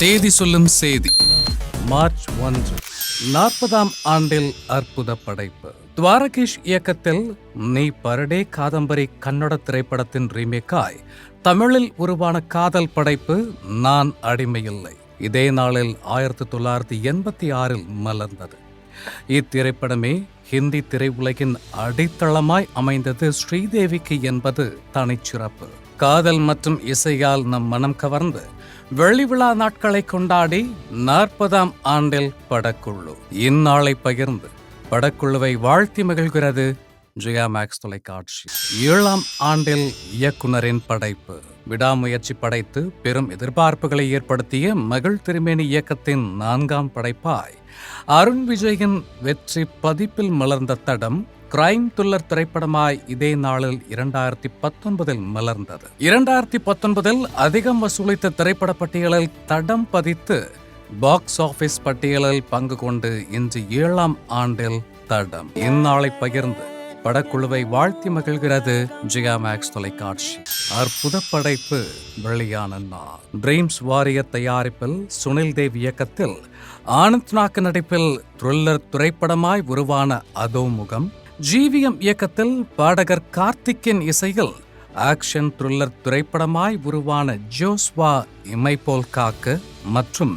தேதி சொல்லும் செய்தி. மார்ச் 1 40ஆம் ஆண்டில் அற்புத படைப்பு. துவாரகேஷ் இயக்கத்தில் நீ பரடே காதம்பரி கன்னட திரைப்படத்தின் ரீமேக்காய் தமிழில் உருவான காதல் படைப்பு நான் அடிமையில்லை இதே நாளில் 1986 மலர்ந்தது. இத்திரைப்படமே ஹிந்தி திரையுலகின் அடித்தளமாய் அமைந்தது ஸ்ரீதேவிக்கு என்பது தனிச்சிறப்பு. காதல் மற்றும் இசையால் நம் மனம் கவர்ந்து வெள்ளி விழா நாட்களை கொண்டாடி 40ஆம் ஆண்டில் படக்குழு. இந்நாளை பகிர்ந்து படக்குழுவை வாழ்த்தி மகிழ்கிறது ஜெயா மேக்ஸ் தொலைக்காட்சி. 7ஆம் ஆண்டில் இயக்குனரின் படைப்பு. விடாமுயற்சி படைத்து பெரும் எதிர்பார்ப்புகளை ஏற்படுத்திய மகள் திருமேனி இயக்கத்தின் 4ஆம் படைப்பாய் அருண் விஜயின் வெற்றி பதிப்பில் மலர்ந்த தடம் கிரைம் த்ரில்லர் திரைப்படமாய் இதே நாளில் 2019 மலர்ந்தது. 2019 அதிகம் வசூலித்த திரைப்பட பட்டியலில் தடம் பதித்து பாக்ஸ் ஆபீஸ் பட்டியலில் பங்கு கொண்டு இன்று 7ஆம் ஆண்டில் தடம். இந்நாளை பகிர்ந்து படக்குழுவை வாழ்த்தி மகிழ்கிறது ஜெயா மேக்ஸ் தொலைக்காட்சி. அற்புத படைப்பு வெளியான நாள். ட்ரீம்ஸ் வாரியர் தயாரிப்பில் சுனில் தேவ் இயக்கத்தில் ஆனந்த் நாக்கு நடிப்பில் த்ரில்லர் திரைப்படமாய் உருவான அதோமுகம். ஜிவிஎம் இயக்கத்தில் பாடகர் கார்த்திக்கின் இசையில் ஆக்ஷன் த்ரில்லர் திரைப்படமாய் உருவான ஜோஸ்வா இமைப்போல் காக்க மற்றும்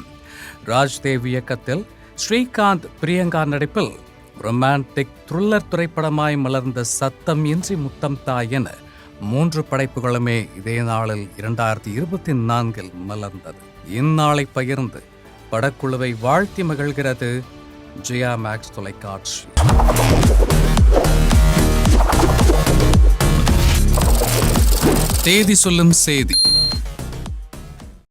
ராஜ்தேவ் இயக்கத்தில் ஸ்ரீகாந்த் பிரியங்கா நடிப்பில் ரொமான்டிக் த்ரில்லர் திரைப்படமாய் மலர்ந்த சத்தம் இன்றி முத்தம் தாய் என 3 படைப்புகளுமே இதே நாளில் 2024 மலர்ந்தது. இந்நாளை பகிர்ந்து படக்குழுவை வாழ்த்தி மகிழ்கிறது ஜெயா மேக்ஸ் தொலைக்காட்சி. தேதி சொல்லும் செய்தி.